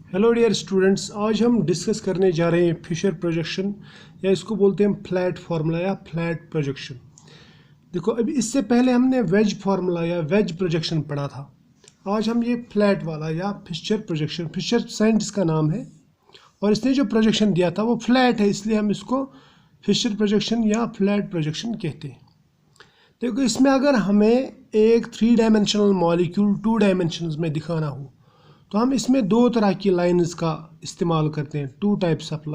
Hello dear students, आज हम discuss करने जा रहे हैं फिशर प्रोजेक्शन या इसको बोलते हैं फ्लैट फार्मूला या फ्लैट प्रोजेक्शन। देखो, अभी इससे पहले हमने वेज फार्मूला या वेज प्रोजेक्शन पढ़ा था। आज हम ये फ्लैट वाला या फिशर प्रोजेक्शन, फिशर साइंटिस्ट का नाम है और इसने जो प्रोजेक्शन दिया था वो फ्लैट है, इसलिए हम इसको फिशर प्रोजेक्शन या फ्लैट प्रोजेक्शन कहते हैं। देखो, इसमें अगर हमें एक 3 डायमेंशनल मॉलिक्यूल 2 डायमेंशंस में दिखाना हो तो हम इसमें दो तरह की लाइंस का इस्तेमाल करते हैं। Two types of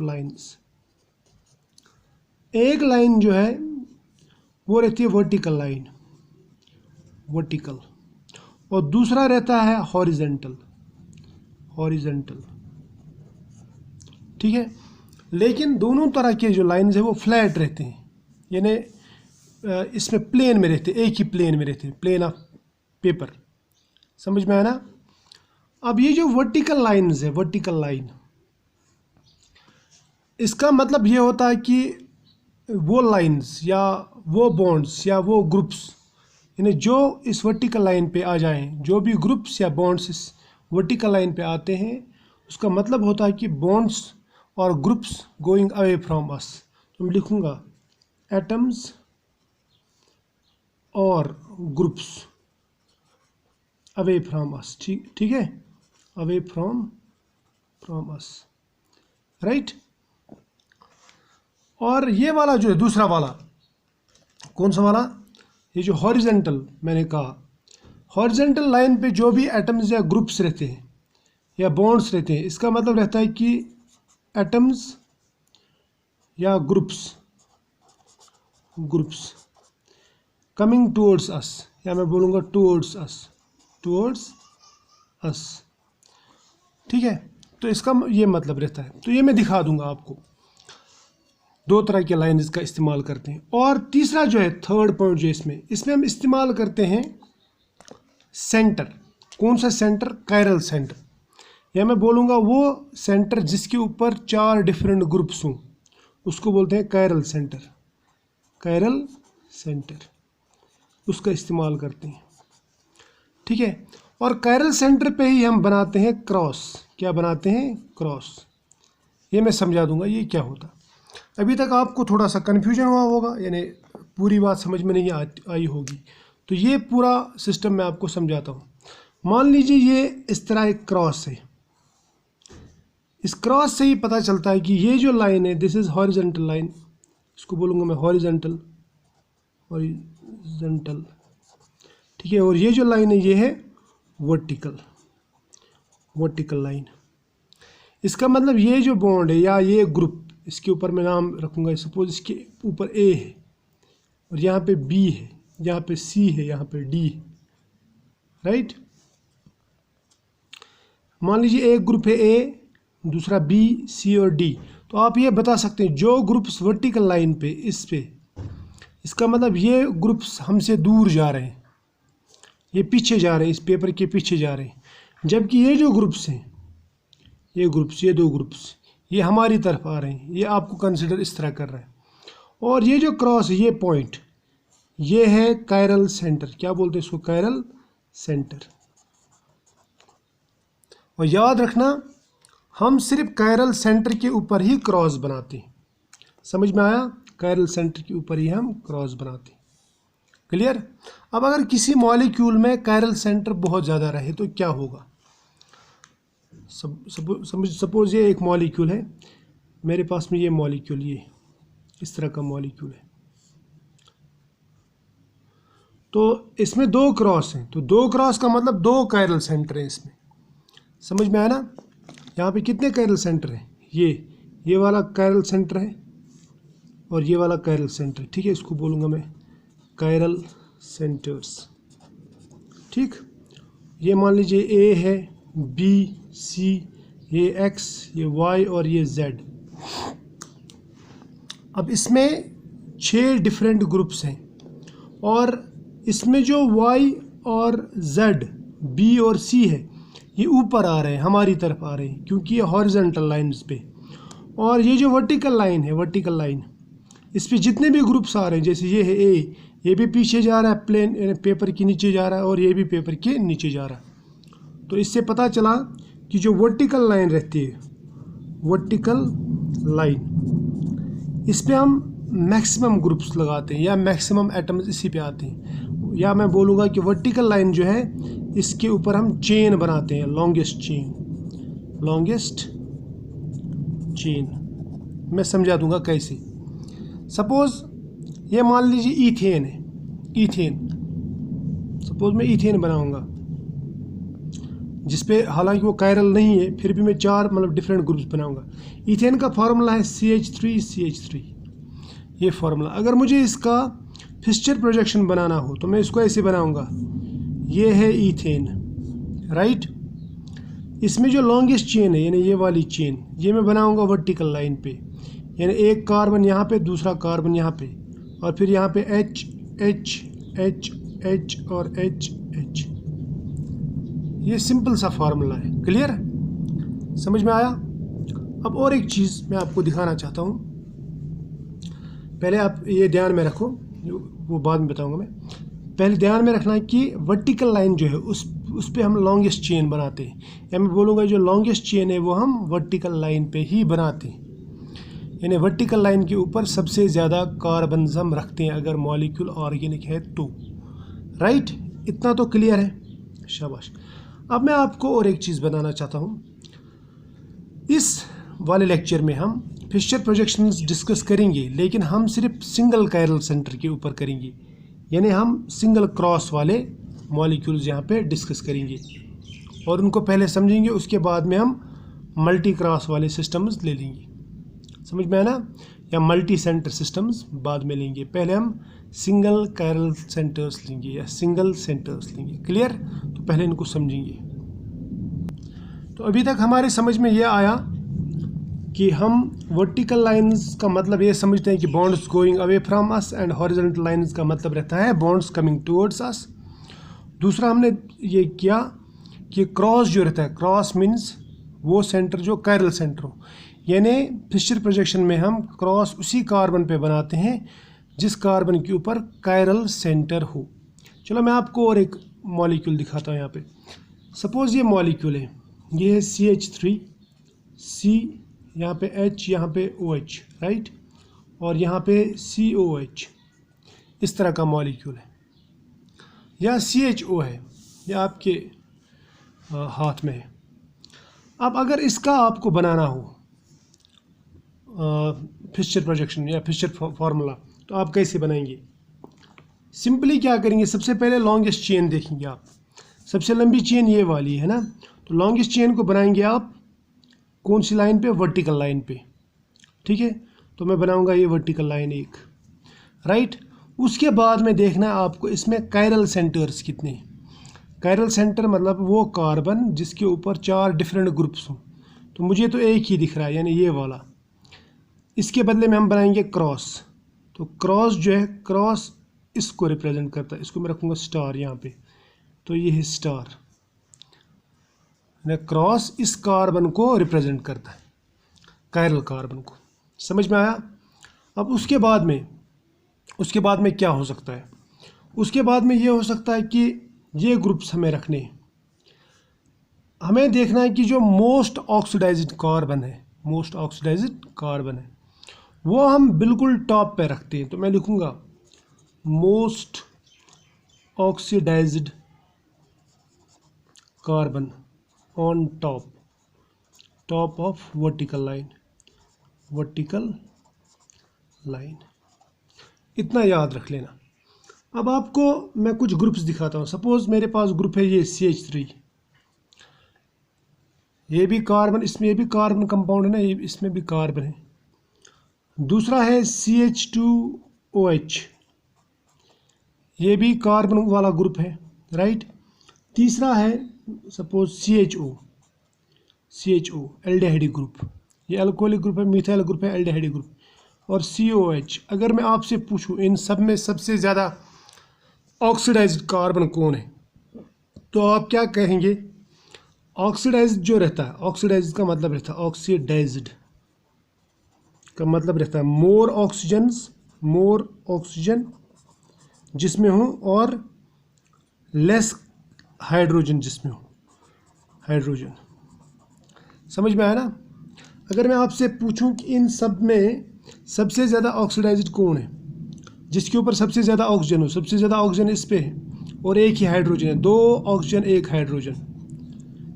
lines. एक लाइन जो है वो रहती है वर्टिकल लाइन, और दूसरा रहता है हॉरिजेंटल। ठीक है, लेकिन दोनों तरह के जो लाइंस है वो फ्लैट रहते हैं, यानी इसमें प्लेन में रहते हैं, एक ही प्लेन में रहते हैं, प्लेन ऑफ पेपर। समझ में आया ना? अब ये जो वर्टिकल लाइंस है, वर्टिकल लाइन, इसका मतलब ये होता है कि वो लाइंस या वो बॉन्ड्स या वो ग्रुप्स, यानी जो इस वर्टिकल लाइन पे आ जाएं, जो भी ग्रुप्स या बॉन्ड्स इस वर्टिकल लाइन पे आते हैं, उसका मतलब होता है कि बॉन्ड्स और groups going away from us. तो मैं लिखूँगा एटम्स और ग्रुप्स अवे फ्रॉम अस। ठीक है, अवे फ्रॉम अस, राइट। और ये वाला जो है दूसरा वाला, कौन सा वाला? ये जो हॉरिजेंटल, मैंने कहा हॉरिजेंटल लाइन पे जो भी एटम्स या ग्रुप्स रहते हैं या बॉन्ड्स रहते हैं, इसका मतलब रहता है कि एटम्स या ग्रुप्स कमिंग टूवर्ड्स अस, या मैं बोलूँगा टूवर्ड्स अस। ठीक है, तो इसका ये मतलब रहता है। तो ये मैं दिखा दूंगा आपको, दो तरह के लाइन इसका इस्तेमाल करते हैं। और तीसरा जो है, थर्ड पॉइंट जो इसमें हम इस्तेमाल करते हैं सेंटर। कौन सा सेंटर? कायरल सेंटर, या मैं बोलूँगा वो सेंटर जिसके ऊपर 4 डिफरेंट ग्रुप्स हों, उसको बोलते हैं कायरल सेंटर। उसका इस्तेमाल करते हैं। ठीक है, और कायरल सेंटर पे ही हम बनाते हैं क्रॉस। क्या बनाते हैं? क्रॉस। ये मैं समझा दूंगा ये क्या होता। अभी तक आपको थोड़ा सा कन्फ्यूजन हुआ होगा, यानी पूरी बात समझ में नहीं आई होगी, तो ये पूरा सिस्टम मैं आपको समझाता हूँ। मान लीजिए ये इस तरह एक क्रॉस है। इस क्रॉस से ही पता चलता है कि ये जो लाइन है, दिस इज़ हॉरिजेंटल लाइन, इसको बोलूँगा मैं हॉरिजेंटल। ठीक है, और ये जो लाइन है ये है वर्टिकल लाइन। इसका मतलब ये जो बॉन्ड है या ये ग्रुप, इसके ऊपर मैं नाम रखूँगा, सपोज इसके ऊपर ए है और यहाँ पे बी है, यहाँ पे सी है, यहाँ पे डी है, राइट। मान लीजिए एक ग्रुप है ए, दूसरा बी, सी और डी। तो आप ये बता सकते हैं जो ग्रुप्स वर्टिकल लाइन पे, इस पे, इसका मतलब ये ग्रुप्स हमसे दूर जा रहे हैं, ये पीछे जा रहे हैं, इस पेपर के पीछे जा रहे हैं। जबकि ये जो ग्रुप्स हैं, ये दो ग्रुप्स ये हमारी तरफ आ रहे हैं, ये आपको कंसिडर इस तरह कर रहे हैं। और ये जो क्रॉस है, ये पॉइंट, ये है कायरल सेंटर। क्या बोलते हैं इसको? Chiral centre. और याद रखना, हम सिर्फ कायरल सेंटर के ऊपर ही क्रॉस बनाते हैं। समझ में आया? कायरल सेंटर के ऊपर ही हम क्रॉस बनाते हैं। क्लियर? अब अगर किसी मॉलिक्यूल में कायरल सेंटर बहुत ज़्यादा रहे तो क्या होगा? सपोज ये एक मॉलिक्यूल है, मेरे पास में ये मॉलिक्यूल, ये इस तरह का मॉलिक्यूल है, तो इसमें 2 क्रॉस हैं। तो 2 क्रॉस का मतलब 2 कायरल सेंटर हैं इसमें। समझ में आया ना? यहाँ पे कितने कायरल सेंटर हैं? ये वाला कायरल सेंटर है और ये वाला कायरल सेंटर। ठीक है, इसको बोलूँगा मैं कायरल सेंटर्स। ठीक, ये मान लीजिए ए है, बी, सी, ये एक्स, ये वाई और ये जेड। अब इसमें 6 डिफरेंट ग्रुप्स हैं और इसमें जो वाई और जेड, बी और सी है, ये ऊपर आ रहे हैं, हमारी तरफ आ रहे हैं, क्योंकि ये हॉरिजॉन्टल लाइंस पे। और ये जो वर्टिकल लाइन, इस पे जितने भी ग्रुप्स आ रहे हैं, जैसे ये है ए, ये भी पीछे जा रहा है, प्लेन पेपर के नीचे जा रहा है, और ये भी पेपर के नीचे जा रहा है। तो इससे पता चला कि जो वर्टिकल लाइन रहती है, वर्टिकल लाइन, इस पे हम मैक्सिमम ग्रुप्स लगाते हैं या मैक्सिमम एटम्स इसी पे आते हैं, या मैं बोलूँगा कि वर्टिकल लाइन जो है इसके ऊपर हम चेन बनाते हैं, लॉन्गेस्ट चेन। मैं समझा दूंगा कैसे। सपोज ये मान लीजिए ईथेन है, सपोज मैं ईथेन बनाऊंगा जिसपे हालांकि वो कायरल नहीं है, फिर भी मैं 4 मतलब डिफरेंट ग्रुप्स बनाऊंगा। ईथेन का फार्मूला है CH3 ये फार्मूला। अगर मुझे इसका फिशर प्रोजेक्शन बनाना हो तो मैं इसको ऐसे बनाऊंगा, ये है ईथेन, राइट। इसमें जो लॉन्गेस्ट चेन है यानी ये वाली चेन, ये मैं बनाऊंगा वर्टिकल लाइन पे, यानी एक कार्बन यहाँ पे, दूसरा कार्बन यहाँ पे, और फिर यहाँ पे H H H H और H H। ये सिंपल सा फार्मूला है, क्लियर, समझ में आया। अब और एक चीज़ मैं आपको दिखाना चाहता हूँ, पहले आप ये ध्यान में रखो, वो बाद में बताऊंगा मैं। पहले ध्यान में रखना है कि वर्टिकल लाइन जो है उस पे हम लॉन्गेस्ट चेन बनाते हैं, या मैं बोलूँगा जो लॉन्गेस्ट चेन है वो हम वर्टिकल लाइन पे ही बनाते हैं, यानी वर्टिकल लाइन के ऊपर सबसे ज़्यादा कार्बन हम रखते हैं अगर मॉलिक्यूल ऑर्गेनिक है तो, राइट। इतना तो क्लियर है, शाबाश। अब मैं आपको और एक चीज़ बताना चाहता हूँ। इस वाले लेक्चर में हम फिशर प्रोजेक्शंस डिस्कस करेंगे, लेकिन हम सिर्फ सिंगल कायरल सेंटर के ऊपर करेंगे, यानी हम सिंगल क्रॉस वाले मॉलिक्यूल्स यहाँ पे डिस्कस करेंगे और उनको पहले समझेंगे, उसके बाद में हम मल्टी क्रॉस वाले सिस्टम्स ले लेंगे, समझ में आया ना, या मल्टी सेंटर सिस्टम्स बाद में लेंगे। पहले हम सिंगल कायरल सेंटर्स लेंगे या सिंगल सेंटर्स लेंगे, क्लियर। तो पहले इनको समझेंगे। तो अभी तक हमारे समझ में ये आया कि हम वर्टिकल लाइंस का मतलब ये समझते हैं कि bonds going away from us, and horizontal lines का मतलब रहता है बॉन्ड्स कमिंग टुवर्ड्स अस। दूसरा हमने ये किया कि क्रॉस जो रहता है, क्रॉस मीन्स वो सेंटर जो कायरल सेंटर हो, यानी फिशर प्रोजेक्शन में हम क्रॉस उसी कार्बन पे बनाते हैं जिस कार्बन के ऊपर कायरल सेंटर हो। चलो मैं आपको और एक मॉलिक्यूल दिखाता हूँ यहाँ पे। सपोज ये मॉलिक्यूल है, ये है CH3, C यहाँ पे H, यहाँ पे OH, राइट, और यहाँ पे COH, इस तरह का मॉलिक्यूल है। या CHO है, यह आपके हाथ में है। अब अगर इसका आपको बनाना हो फिशर प्रोजेक्शन या फिशर फार्मूला, तो आप कैसे बनाएंगे? सिंपली क्या करेंगे, सबसे पहले लॉन्गेस्ट चेन देखेंगे आप। सबसे लंबी चेन ये वाली है ना, तो लॉन्गेस्ट चेन को बनाएंगे आप कौन सी लाइन पे? वर्टिकल लाइन पे, ठीक है। तो मैं बनाऊंगा ये वर्टिकल लाइन एक, राइट। उसके बाद में देखना है आपको इसमें कायरल सेंटर्स कितने हैं। कायरल सेंटर मतलब वो कार्बन जिसके ऊपर 4 डिफरेंट ग्रुप्स हों। तो मुझे तो एक ही दिख रहा है, यानी ये वाला। इसके बदले में हम बनाएंगे क्रॉस। तो क्रॉस जो है, क्रॉस इसको रिप्रेजेंट करता है, इसको मैं रखूँगा स्टार यहाँ पे, तो ये है स्टार। क्रॉस इस कार्बन को रिप्रेजेंट करता है, कायरल कार्बन को, समझ में आया। अब उसके बाद में क्या हो सकता है? उसके बाद में ये हो सकता है कि ये ग्रुप्स हमें रखने हैं। हमें देखना है कि जो मोस्ट ऑक्सीडाइज्ड कार्बन है, मोस्ट ऑक्सीडाइज्ड कार्बन है, वो हम बिल्कुल टॉप पे रखते हैं। तो मैं लिखूँगा most oxidised carbon on top of vertical line. इतना याद रख लेना। अब आपको मैं कुछ ग्रुप्स दिखाता हूँ। सपोज मेरे पास ग्रुप है ये CH3, ये भी कार्बन, इसमें ये भी कार्बन कंपाउंड है ना, ये इसमें भी कार्बन है। दूसरा है CH2OH, ये भी कार्बन वाला ग्रुप है, राइट। तीसरा है सपोज CHO एल्डिहाइड ग्रुप, ये अल्कोहलिक ग्रुप है, मिथाइल ग्रुप है, एल्डिहाइड ग्रुप। और COH। अगर मैं आपसे पूछूं इन सब में सबसे ज़्यादा ऑक्सीडाइज्ड कार्बन कौन है, तो आप क्या कहेंगे? ऑक्सीडाइज्ड जो रहता है, ऑक्सीडाइज्ड का मतलब रहता है, ऑक्सीडाइज्ड का मतलब रहता है मोर ऑक्सीजन जिसमें हो और लेस हाइड्रोजन जिसमें हो। हाइड्रोजन। समझ में आया ना? अगर मैं आपसे पूछूं कि इन सब में सबसे ज़्यादा ऑक्सीडाइज्ड कौन है, जिसके ऊपर सबसे ज़्यादा ऑक्सीजन हो, सबसे ज़्यादा ऑक्सीजन इस पे है और एक ही हाइड्रोजन है, 2 ऑक्सीजन 1 हाइड्रोजन,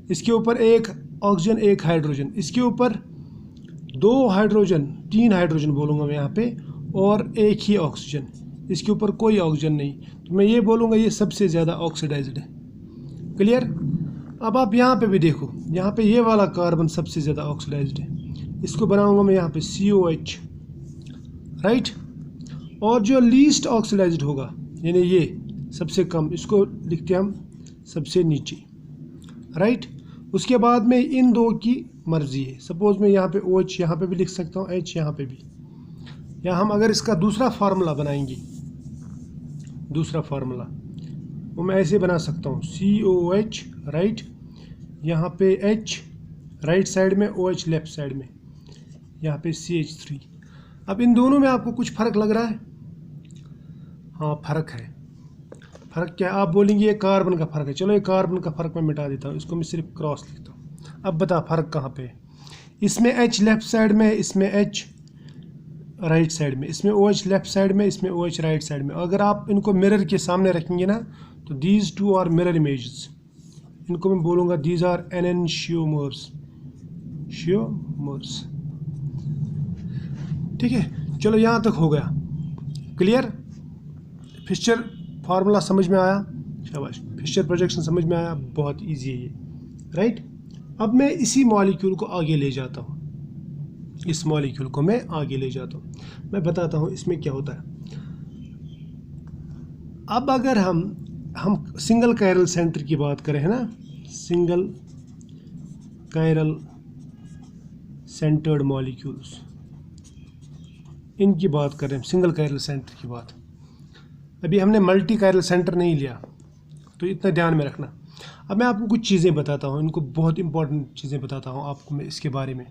इसके ऊपर 1 ऑक्सीजन 1 हाइड्रोजन, इसके ऊपर 2 हाइड्रोजन 3 हाइड्रोजन बोलूँगा मैं यहाँ पे और 1 ही ऑक्सीजन, इसके ऊपर कोई ऑक्सीजन नहीं, तो मैं ये बोलूँगा ये सबसे ज़्यादा ऑक्सीडाइज्ड है। क्लियर? अब आप यहाँ पे भी देखो, यहाँ पे ये वाला कार्बन सबसे ज़्यादा ऑक्सीडाइज्ड है, इसको बनाऊँगा मैं यहाँ पे COH, राइट। और जो लीस्ट ऑक्सीडाइज्ड होगा यानी ये सबसे कम, इसको लिखते हैं हम सबसे नीचे, राइट। उसके बाद में इन दो की मर्जी है, सपोज मैं यहाँ पे OH यहाँ पे भी लिख सकता हूँ, H यहाँ पे भी, या हम अगर इसका दूसरा फार्मूला बनाएंगे, दूसरा फार्मूला वो मैं ऐसे बना सकता हूँ COH, राइट, यहाँ पे H राइट साइड में, OH लेफ्ट साइड में, यहाँ पे CH3। अब इन दोनों में आपको कुछ फ़र्क लग रहा है? हाँ फ़र्क है। फ़र्क क्या है? आप बोलेंगे ये कार्बन का फ़र्क है, चलो ये कार्बन का फ़र्क मैं मिटा देता हूँ, इसको मैं सिर्फ क्रॉस लिखता हूँ। अब बता फ़र्क कहाँ पे है? इसमें H लेफ्ट साइड में, इसमें H राइट साइड में, इसमें OH लेफ्ट साइड में, इसमें OH राइट साइड में। अगर आप इनको मिरर के सामने रखेंगे ना तो these two are mirror images, इनको मैं बोलूँगा दीज आर एनेंशियोमर्स, शियोमर्स। ठीक है, चलो यहाँ तक हो गया क्लियर। फिशर फार्मूला समझ में आया? शाबाश। फिशर प्रोजेक्शन समझ में आया? बहुत इजी है ये, राइट। अब मैं इसी मॉलिक्यूल को आगे ले जाता हूँ, इस मॉलिक्यूल को मैं आगे ले जाता हूँ, मैं बताता हूँ इसमें क्या होता है। अब अगर हम सिंगल कायरल सेंटर की बात करें, है ना, सिंगल कायरल सेंटर्ड मॉलिक्यूल्स, इनकी बात करें, सिंगल कायरल सेंटर की बात। अभी हमने मल्टी कायरल सेंटर नहीं लिया, तो इतना ध्यान में रखना। अब मैं आपको कुछ चीज़ें बताता हूँ, इनको बहुत इंपॉर्टेंट चीज़ें बताता हूँ आपको मैं इसके बारे में।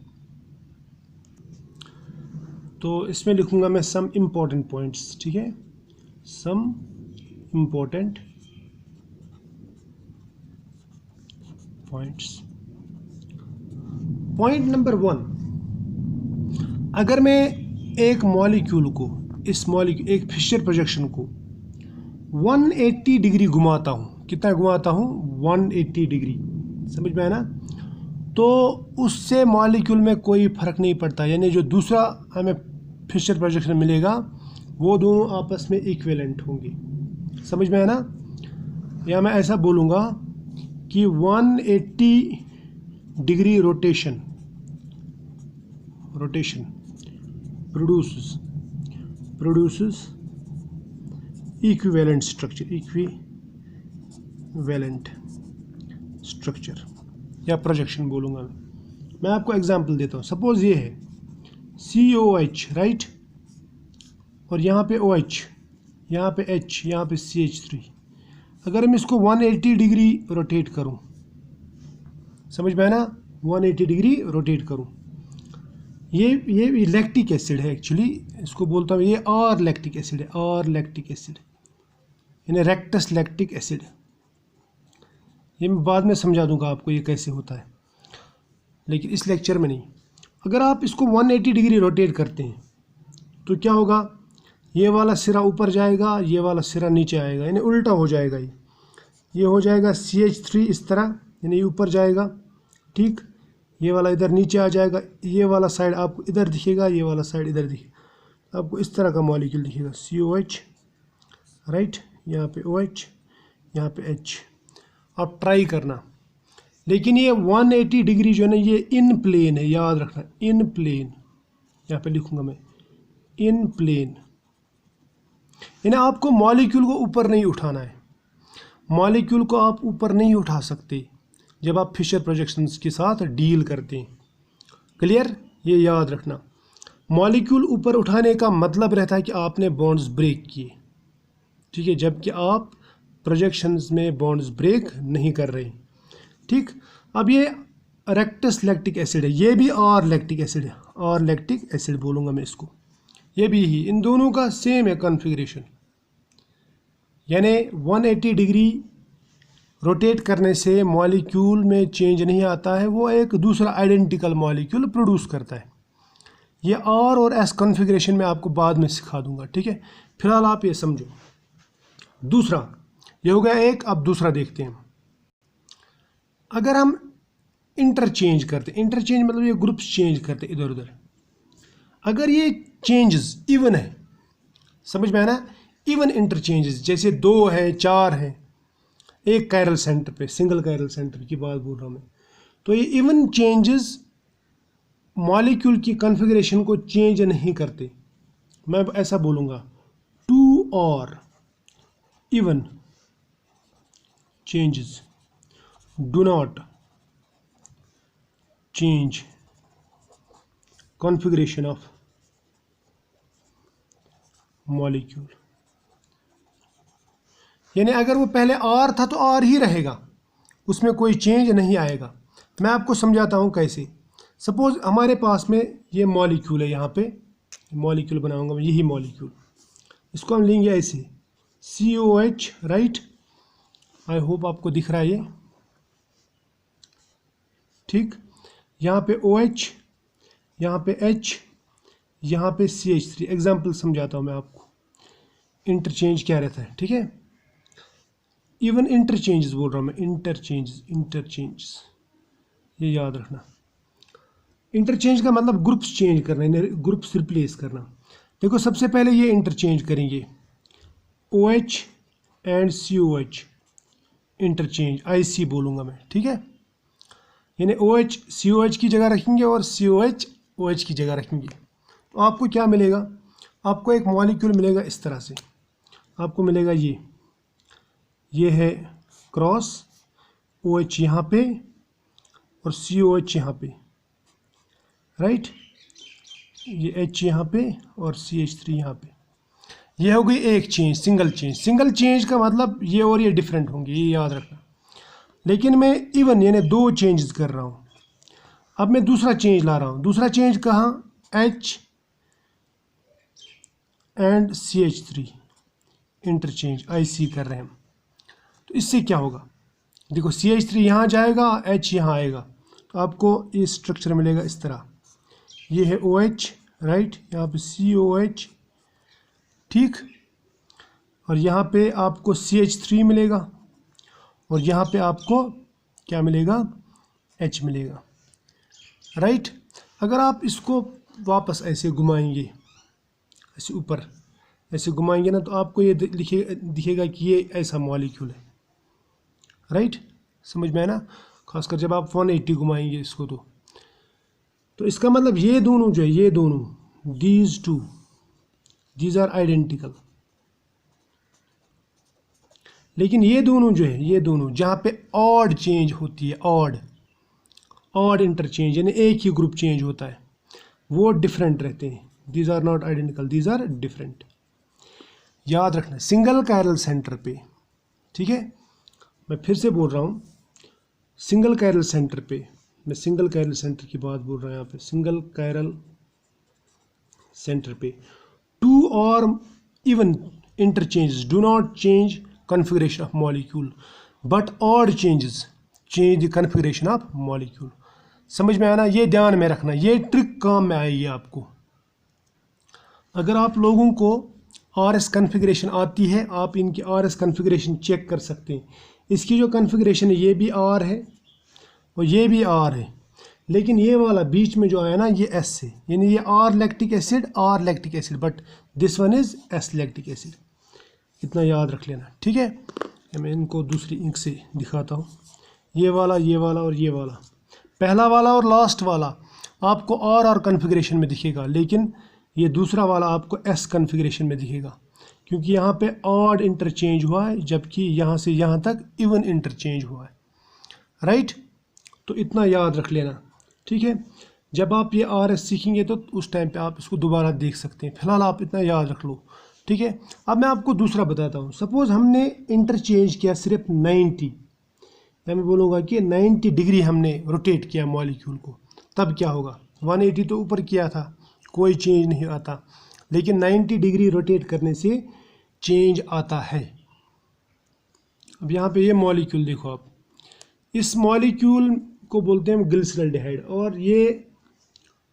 तो इसमें लिखूँगा मैं सम इम्पॉर्टेंट पॉइंट्स, ठीक है, some important points. Point number 1, अगर मैं एक मॉलिक्यूल को, इस मॉलिक्यूल एक फिशर प्रोजेक्शन को 180 डिग्री घुमाता हूँ, कितना घुमाता हूँ? 180 डिग्री, समझ में आया ना? तो उससे मॉलिक्यूल में कोई फ़र्क नहीं पड़ता, यानी जो दूसरा हमें फिशर प्रोजेक्शन मिलेगा वो दोनों आपस में इक्विवेलेंट होंगे। समझ में आया ना? या मैं ऐसा बोलूँगा कि 180 degree rotation produces equivalent structure या प्रोजेक्शन बोलूँगा मैं आपको एग्जांपल देता हूँ। सपोज ये है COH, राइट, और यहाँ पे OH, यहाँ पे H, यहाँ पे CH3। अगर मैं इसको 180 डिग्री रोटेट करूँ, समझ में आया ना, 180 डिग्री रोटेट करूँ, ये लैक्टिक एसिड है एक्चुअली, इसको बोलता हूँ ये और लैक्टिक एसिड है, और लैक्टिक एसिड यानी रेक्टस लैक्टिक एसिड। ये मैं बाद में समझा दूंगा आपको ये कैसे होता है, लेकिन इस लेक्चर में नहीं। अगर आप इसको 180 डिग्री रोटेट करते हैं तो क्या होगा? ये वाला सिरा ऊपर जाएगा, ये वाला सिरा नीचे आएगा, यानी उल्टा हो जाएगा। ये हो जाएगा CH3 इस तरह, यानी ये ऊपर जाएगा, ठीक, ये वाला इधर नीचे आ जाएगा, ये वाला साइड आपको इधर दिखेगा, ये वाला साइड इधर दिखेगा, आपको इस तरह का मॉलिक्यूल दिखेगा COH, राइट, यहाँ पे OH, यहाँ पे H। आप ट्राई करना, लेकिन ये 180 डिग्री जो है ना ये इन प्लेन है, याद रखना, इन प्लेन, यहाँ पे लिखूँगा मैं इन प्लेन, यानी आपको मॉलिक्यूल को ऊपर नहीं उठाना है। मॉलिक्यूल को आप ऊपर नहीं उठा सकते जब आप फिशर प्रोजेक्शंस के साथ डील करते हैं। क्लियर? ये याद रखना। मॉलिक्यूल ऊपर उठाने का मतलब रहता है कि आपने बॉन्ड्स ब्रेक किए, ठीक है, जबकि आप प्रोजेक्शंस में बॉन्ड्स ब्रेक नहीं कर रहे, ठीक। अब ये रेक्टस लैक्टिक एसिड है, ये भी और लैक्टिक एसिड है, और लैक्टिक एसिड बोलूँगा मैं इसको, ये भी ही, इन दोनों का सेम है कॉन्फ़िगरेशन, यानी 180 डिग्री रोटेट करने से मॉलिक्यूल में चेंज नहीं आता है, वो एक दूसरा आइडेंटिकल मॉलिक्यूल प्रोड्यूस करता है। ये आर और एस कॉन्फ़िगरेशन में आपको बाद में सिखा दूंगा, ठीक है। फिलहाल आप ये समझो। दूसरा ये हो गया एक, अब दूसरा देखते हैं। अगर हम इंटरचेंज करते, इंटरचेंज मतलब ये ग्रुप्स चेंज करते इधर उधर, अगर ये चेंजेस इवन है, समझ में आना, इवन इंटरचेंजेस, जैसे 2 है 4 है एक कायरल सेंटर पे, सिंगल कायरल सेंटर की बात बोल रहा हूँ मैं, तो ये इवन चेंजेस मॉलिक्यूल की कॉन्फ़िगरेशन को चेंज नहीं करते। मैं ऐसा बोलूँगा, 2 और even changes do not change configuration of molecule. यानी अगर वो पहले आर था तो आर ही रहेगा, उसमें कोई चेंज नहीं आएगा। मैं आपको समझाता हूँ कैसे। सपोज हमारे पास में ये मॉलिक्यूल है, यहाँ पे मॉलिक्यूल बनाऊंगा मैं, यही मॉलिक्यूल, इसको हम लेंगे ऐसे COH, राइट। आई होप आपको दिख रहा है ये, ठीक। यहाँ पे OH, यहाँ पे H, यहाँ पे CH3। एग्जाम्पल समझाता हूँ मैं आपको, इंटरचेंज क्या रहता है, ठीक है। इवन इंटरचेंजेस बोल रहा हूँ मैं, इंटरचेंजेस ये याद रखना। इंटरचेंज का मतलब ग्रुप्स चेंज करना, ग्रुप्स रिप्लेस करना। देखो सबसे पहले ये इंटरचेंज करेंगे, OH and COH interchange, IC बोलूँगा मैं, ठीक है। यानी OH COH की जगह रखेंगे और COH OH की जगह रखेंगे, तो आपको क्या मिलेगा, आपको एक मॉलिक्यूल मिलेगा इस तरह से। आपको मिलेगा ये है क्रॉस, OH यहाँ पे और COH यहाँ पे, राइट। ये H यहाँ पे और CH3 यहाँ पे। ये हो गई एक change, single change. Single change का मतलब ये और ये डिफरेंट होंगे, ये याद रखना। लेकिन मैं इवन यानी 2 चेंजेस कर रहा हूँ। अब मैं दूसरा चेंज ला रहा हूँ। दूसरा चेंज कहाँ, H and CH3 interchange, IC कर रहे हैं हम। तो इससे क्या होगा, देखो CH3 यहाँ जाएगा, H यहाँ आएगा, तो आपको ये स्ट्रक्चर मिलेगा इस तरह। ये है OH, राइट, यहाँ पे COH, ठीक। और यहाँ पे आपको CH3 मिलेगा और यहाँ पे आपको क्या मिलेगा, H मिलेगा, राइट। अगर आप इसको वापस ऐसे घुमाएंगे, ऐसे ऊपर ऐसे घुमाएंगे ना, तो आपको ये दिखेगा कि ये ऐसा मॉलिक्यूल है, राइट। समझ में है ना, खासकर जब आप 180 घुमाएंगे इसको, तो इसका मतलब ये दोनों जो है, ये दोनों, दीज आर आइडेंटिकल। लेकिन ये दोनों जो है, ये दोनों जहाँ पे ऑड चेंज होती है, ऑड इंटरचेंज, यानी एक ही ग्रुप चेंज होता है, वो डिफरेंट रहते हैं। These are not identical, these are different. याद रखना, सिंगल कायरल सेंटर पे, ठीक है। मैं फिर से बोल रहा हूँ, सिंगल कायरल सेंटर पे, मैं सिंगल कायरल सेंटर की बात बोल रहा हूँ यहाँ पे, सिंगल कायरल सेंटर पे 2 और even interchanges do not change configuration of molecule but odd changes change the configuration of molecule। समझ में आना, ये ध्यान में रखना, ये ट्रिक काम में आएगी आपको। अगर आप लोगों को RS कन्फिग्रेशन आती है, आप इनकी RS कन्फिग्रेशन चेक कर सकते हैं। इसकी जो कन्फिग्रेशन है, ये भी R है और ये भी R है, लेकिन ये वाला बीच में जो आया ना, ये S है, यानी ये R lactic acid, but this one is S lactic acid. इतना याद रख लेना, ठीक है। मैं इनको दूसरी इंक से दिखाता हूँ। ये वाला और ये वाला, पहला वाला और लास्ट वाला आपको R कन्फिग्रेशन में दिखेगा, लेकिन ये दूसरा वाला आपको S कन्फिग्रेशन में दिखेगा, क्योंकि यहाँ पे ऑड इंटरचेंज हुआ है, जबकि यहाँ से यहाँ तक इवन इंटरचेंज हुआ है, राइट। तो इतना याद रख लेना, ठीक है। जब आप ये RS सीखेंगे तो उस टाइम पे आप इसको दोबारा देख सकते हैं। फिलहाल आप इतना याद रख लो, ठीक है। अब मैं आपको दूसरा बताता हूँ। सपोज हमने इंटरचेंज किया सिर्फ 90, या मैं बोलूँगा कि 90 डिग्री हमने रोटेट किया मॉलिक्यूल को, तब क्या होगा। 180 तो ऊपर किया था, कोई चेंज नहीं आता, लेकिन 90 डिग्री रोटेट करने से चेंज आता है। अब यहाँ पे ये मॉलिक्यूल देखो आप, इस मॉलिक्यूल को बोलते हैं ग्लिसरॉल्डिहाइड, और ये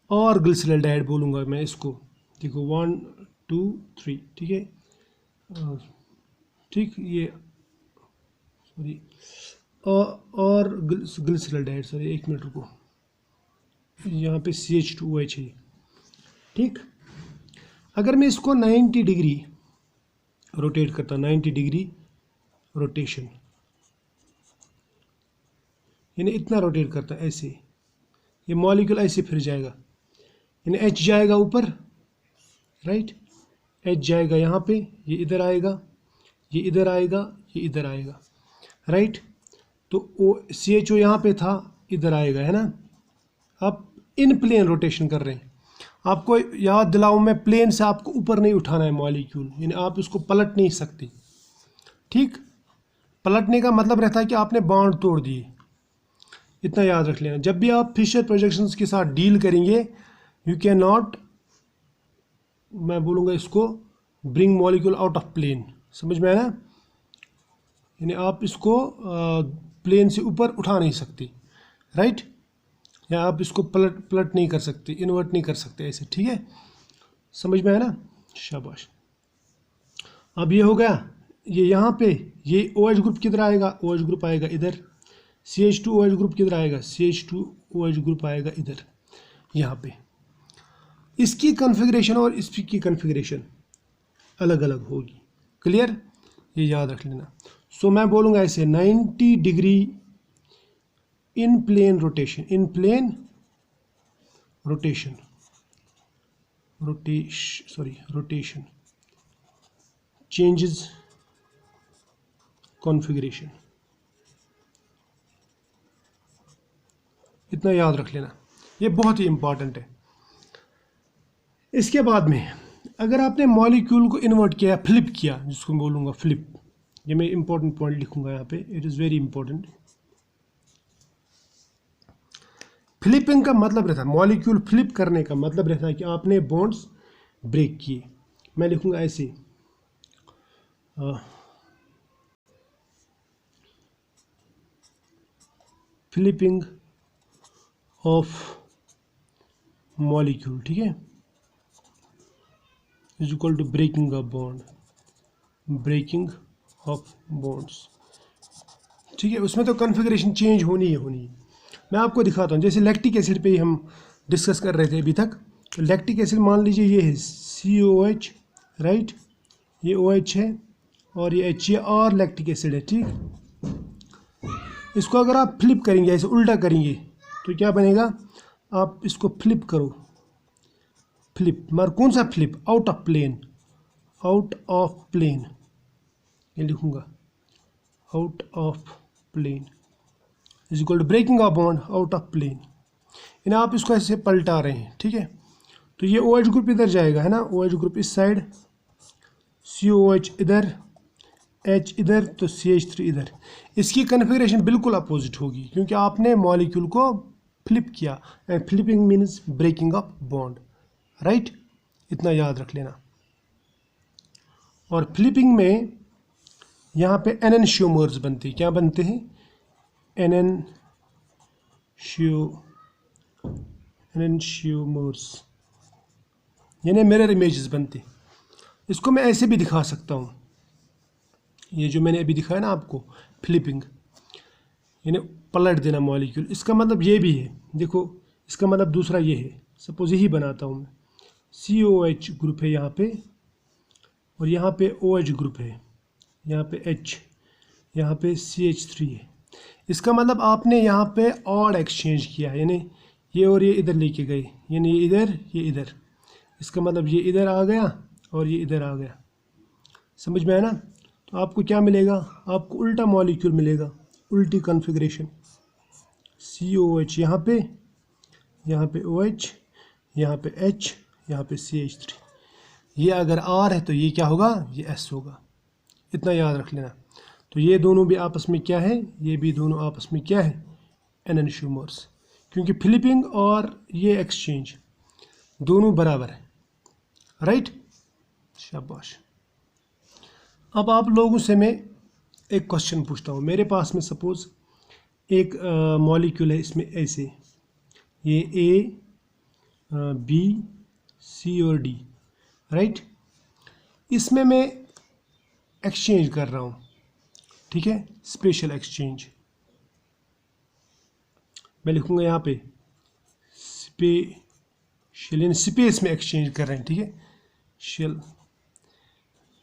और ग्लिसरॉल्डिहाइड बोलूँगा मैं इसको। देखो 1 2 3, ठीक है, ठीक, ये सॉरी और ग्लिसरॉल्डिहाइड, सॉरी 1 मिनट रुको, यहाँ पे CH2OH है, ठीक। अगर मैं इसको 90 डिग्री रोटेट करता, 90 डिग्री रोटेशन, यानी इतना रोटेट करता ऐसे, ये मॉलिक्यूल ऐसे फिर जाएगा, यानी H जाएगा ऊपर, राइट, H जाएगा यहाँ पे, ये इधर आएगा, ये इधर आएगा, ये इधर आएगा, राइट। तो CHO यहाँ पे था, इधर आएगा, है ना। अब इन प्लेन रोटेशन कर रहे हैं, आपको याद दिलाऊं मैं, प्लेन से आपको ऊपर नहीं उठाना है मॉलिक्यूल, यानी आप इसको पलट नहीं सकते, ठीक। पलटने का मतलब रहता है कि आपने बॉन्ड तोड़ दिए, इतना याद रख लेना। जब भी आप फिशर प्रोजेक्शंस के साथ डील करेंगे, यू कैन नॉट, मैं बोलूँगा इसको, bring molecule out of plane, समझ में आया ना। यानी आप इसको प्लेन से ऊपर उठा नहीं सकते, राइट, या आप इसको पलट नहीं कर सकते, इन्वर्ट नहीं कर सकते ऐसे, ठीक है, समझ में आया ना, शाबाश। अब ये हो गया, ये यहाँ पे ये OH ग्रुप किधर आएगा, OH ग्रुप आएगा इधर, CH2OH ग्रुप किधर आएगा, CH2OH ग्रुप आएगा इधर, यहाँ पे। इसकी कॉन्फ़िगरेशन और इसकी कॉन्फ़िगरेशन अलग अलग होगी, क्लियर, ये याद रख लेना। सो मैं बोलूँगा ऐसे 90 degree in plane rotation, in plane rotation, rotation changes configuration, इतना याद रख लेना, ये बहुत ही इंपॉर्टेंट है। इसके बाद में अगर आपने मॉलिक्यूल को इन्वर्ट किया, फ्लिप किया, जिसको बोलूँगा फ्लिप, ये मैं इंपॉर्टेंट पॉइंट लिखूंगा यहाँ पे, it is very important. Flipping का मतलब रहता है, मॉलिक्यूल फ्लिप करने का मतलब रहता है कि आपने बॉन्ड्स ब्रेक किए। मैं लिखूंगा ऐसे, फ्लिपिंग ऑफ मॉलिक्यूल, ठीक है, is equal to breaking of bond, breaking of bonds, ठीक है। उसमें तो कॉन्फ़िगरेशन चेंज होनी ही होनी है। मैं आपको दिखाता हूँ, जैसे लैक्टिक एसिड पे ही हम डिस्कस कर रहे थे अभी तक। तो लैक्टिक एसिड मान लीजिए ये है COH, राइट, ये OH है और ये H, ये और लैक्टिक एसिड है, ठीक। इसको अगर आप फ्लिप करेंगे, ऐसे उल्टा करेंगे, तो क्या बनेगा, आप इसको फ्लिप करो, फ्लिप, मगर कौन सा flip, out of plane, out of plane, ये लिखूँगा, out of plane is equal to breaking of bond out of plane. यानी आप इसको ऐसे पलटा रहे हैं, ठीक है। तो ये OH ग्रुप इधर जाएगा, है ना, OH ग्रुप इस साइड, COH इधर, H इधर, तो CH3 इधर। इसकी कन्फिग्रेशन बिल्कुल अपोजिट होगी, क्योंकि आपने मॉलिक्यूल को फ्लिप किया, and flipping means breaking of bond, right, इतना याद रख लेना। और फ्लिपिंग में यहाँ पे एनेंशियोमर्स बनते हैं, क्या बनते हैं, एनेंशियोमर्स, यानी मिरर इमेजेस बनते। इसको मैं ऐसे भी दिखा सकता हूँ, ये जो मैंने अभी दिखाया ना आपको, फ्लिपिंग, यानी पलट देना मॉलिक्यूल, इसका मतलब ये भी है, देखो इसका मतलब दूसरा ये है। सपोज यही बनाता हूँ मैं, COH ग्रुप है यहाँ पे, और यहाँ पे OH ग्रुप है, यहाँ पे H, यहाँ पे CH3 है। इसका मतलब आपने यहाँ पे ऑड एक्सचेंज किया, यानी ये और ये इधर लेके गए, यानी ये इधर, ये इधर, इसका मतलब ये इधर आ गया और ये इधर आ गया, समझ में आया ना। तो आपको क्या मिलेगा, आपको उल्टा मॉलिक्यूल मिलेगा, उल्टी कॉन्फ़िगरेशन, COH यहाँ पे OH, यहाँ पे H, यहाँ पे CH3। ये अगर R है तो ये क्या होगा, ये S होगा, इतना याद रख लेना। तो ये दोनों भी आपस में क्या है, ये भी दोनों आपस में क्या है, एनेंशियोमर्स, क्योंकि फ्लिपिंग और ये एक्सचेंज दोनों बराबर है, राइट, शाबाश। अब आप लोगों से मैं एक क्वेश्चन पूछता हूँ। मेरे पास में सपोज एक मॉलिक्यूल है, इसमें ऐसे ये ए बी सी और डी, राइट। इसमें मैं एक्सचेंज कर रहा हूँ, ठीक है, स्पेशल एक्सचेंज। मैं लिखूँगा यहाँ पे स्पेशल, इन स्पेस में एक्सचेंज कर रहे हैं, ठीक है, shell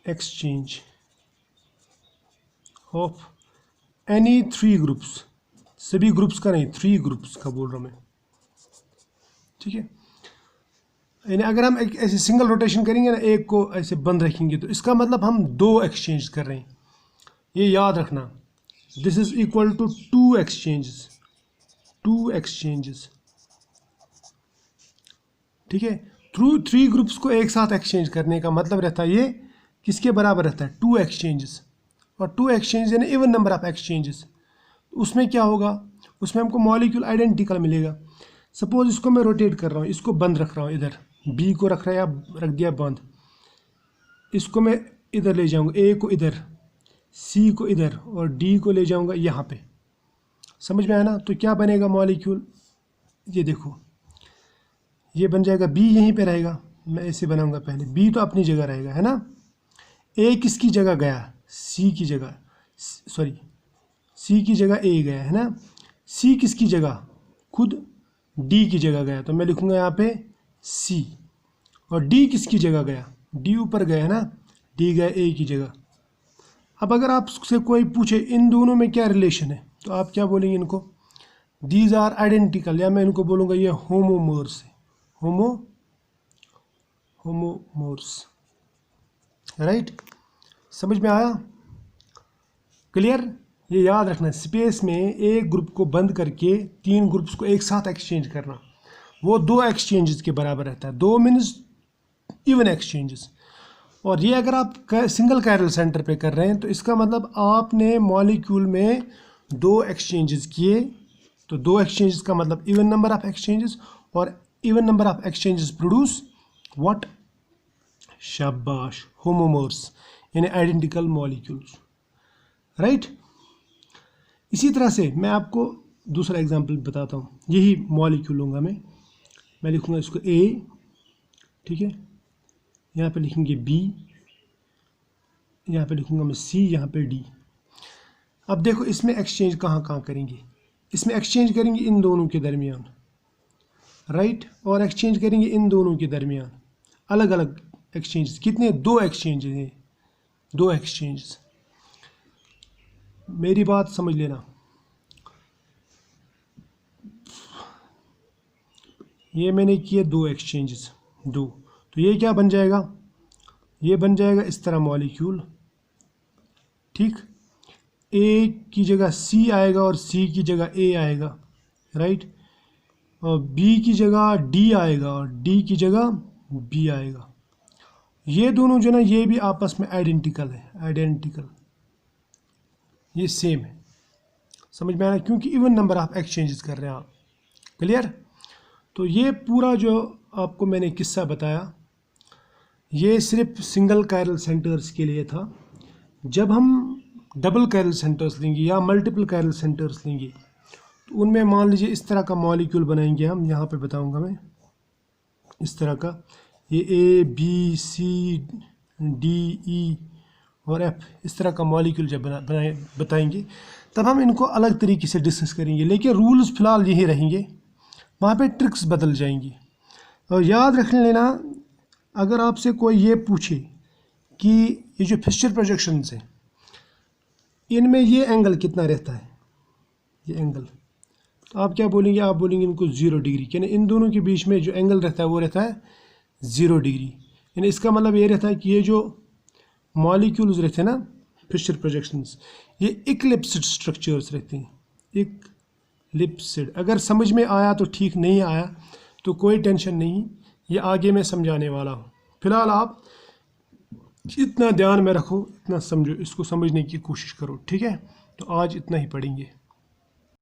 exchange of any 3 groups, सभी ग्रुप्स का नहीं, 3 ग्रुप्स का बोल रहा हूँ मैं, ठीक है। यानी अगर हम एक ऐसे सिंगल रोटेशन करेंगे ना, एक को ऐसे बंद रखेंगे, तो इसका मतलब हम 2 एक्सचेंज कर रहे हैं, ये याद रखना। This is equal to 2 exchanges, 2 exchanges, ठीक है। थ्रू 3 ग्रुप्स को एक साथ एक्सचेंज करने का मतलब रहता है ये किसके बराबर रहता है, 2 एक्सचेंजेस। और 2 एक्सचेंज यानी इवन नंबर ऑफ एक्सचेंजेस। उसमें क्या होगा, उसमें हमको मॉलिक्यूल आइडेंटिकल मिलेगा। सपोज इसको मैं रोटेट कर रहा हूँ, इसको बंद रख रहा हूँ, इधर बी को रख रहा है, रख दिया बंद। इसको मैं इधर ले जाऊँगा, ए को इधर, सी को इधर और डी को ले जाऊँगा यहाँ पे। समझ में आया ना। तो क्या बनेगा मॉलिक्यूल, ये देखो, ये बन जाएगा बी, यहीं पे रहेगा। मैं ऐसे बनाऊँगा, पहले बी तो अपनी जगह रहेगा, है ना। ए किसकी जगह गया, सी की जगह, सॉरी सी की जगह ए गया, है ना। सी किसकी जगह, खुद डी की जगह गया, तो मैं लिखूँगा यहाँ पे सी। और डी किसकी जगह गया, डी ऊपर गया, है ना, डी गया ए की जगह। अब अगर आपसे कोई पूछे इन दोनों में क्या रिलेशन है, तो आप क्या बोलेंगे इनको, दीज आर आइडेंटिकल, या मैं इनको बोलूँगा ये होमोमोर्स है, होमोमोर्स, राइट। समझ में आया, क्लियर। ये याद रखना, स्पेस में एक ग्रुप को बंद करके 3 ग्रुप्स को एक साथ एक्सचेंज करना, वो 2 एक्सचेंजेस के बराबर रहता है। 2 मीन्स इवन एक्सचेंजेस। और ये अगर आप सिंगल कायरल सेंटर पे कर रहे हैं, तो इसका मतलब आपने मॉलिक्यूल में 2 एक्सचेंजेस किए, तो 2 एक्सचेंजेस का मतलब इवन नंबर ऑफ एक्सचेंजेस, और even number of exchanges produce what, शाबाश, होमोमोर्स, यानी आइडेंटिकल मॉलिक्यूल्स, राइट। इसी तरह से मैं आपको दूसरा एग्जांपल बताता हूँ। यही मॉलिक्यूल लूँगा मैं लिखूँगा इसको ए, ठीक है, यहाँ पे लिखेंगे बी, यहाँ पे लिखूँगा मैं सी, यहाँ पे डी। अब देखो इसमें एक्सचेंज कहाँ कहाँ करेंगे, इसमें एक्सचेंज करेंगे इन दोनों के दरमियान, राइट, और एक्सचेंज करेंगे इन दोनों के दरमियान, अलग अलग एक्सचेंज। कितने, 2 एक्सचेंज हैं, 2 एक्सचेंज। मेरी बात समझ लेना, ये मैंने किए 2 एक्सचेंजेस, 2, तो ये क्या बन जाएगा, ये बन जाएगा इस तरह मॉलिक्यूल, ठीक। ए की जगह सी आएगा और सी की जगह ए आएगा, राइट, और बी की जगह डी आएगा और डी की जगह बी आएगा। ये दोनों जो ना, ये भी आपस में आइडेंटिकल है, आइडेंटिकल, ये सेम है। समझ में आया, क्योंकि इवन नंबर ऑफ एक्सचेंजेस कर रहे हैं आप, क्लियर। तो ये पूरा जो आपको मैंने किस्सा बताया, ये सिर्फ सिंगल कायरल सेंटर्स के लिए था। जब हम डबल कायरल सेंटर्स लेंगे या मल्टीपल कायरल सेंटर्स लेंगे, तो उनमें मान लीजिए इस तरह का मॉलिक्यूल बनाएंगे हम, यहाँ पे बताऊंगा मैं, इस तरह का, ये A B C D E और एफ, इस तरह का मॉलिक्यूल जब बताएंगे, तब हम इनको अलग तरीके से डिस्कस करेंगे। लेकिन रूल्स फ़िलहाल यही रहेंगे, वहाँ पे ट्रिक्स बदल जाएंगी। और याद रख लेना, अगर आपसे कोई ये पूछे कि ये जो फिशर प्रोजेक्शंस हैं, इनमें ये एंगल कितना रहता है, ये एंगल, तो आप क्या बोलेंगे, आप बोलेंगे इनको 0 डिग्री, यानी इन दोनों के बीच में जो एंगल रहता है वो रहता है 0 डिग्री। यानी इसका मतलब ये रहता है कि ये जो मॉलिक्यूल्स रहते हैं ना, फिशर प्रोजेक्शंस, ये इक्लिप्सिड स्ट्रक्चर्स रहते हैं, इक्लिप्सिड। अगर समझ में आया तो ठीक, नहीं आया तो कोई टेंशन नहीं, ये आगे मैं समझाने वाला हूँ। फिलहाल आप इतना ध्यान में रखो, इतना समझो, इसको समझने की कोशिश करो, ठीक है। तो आज इतना ही पढ़ेंगे।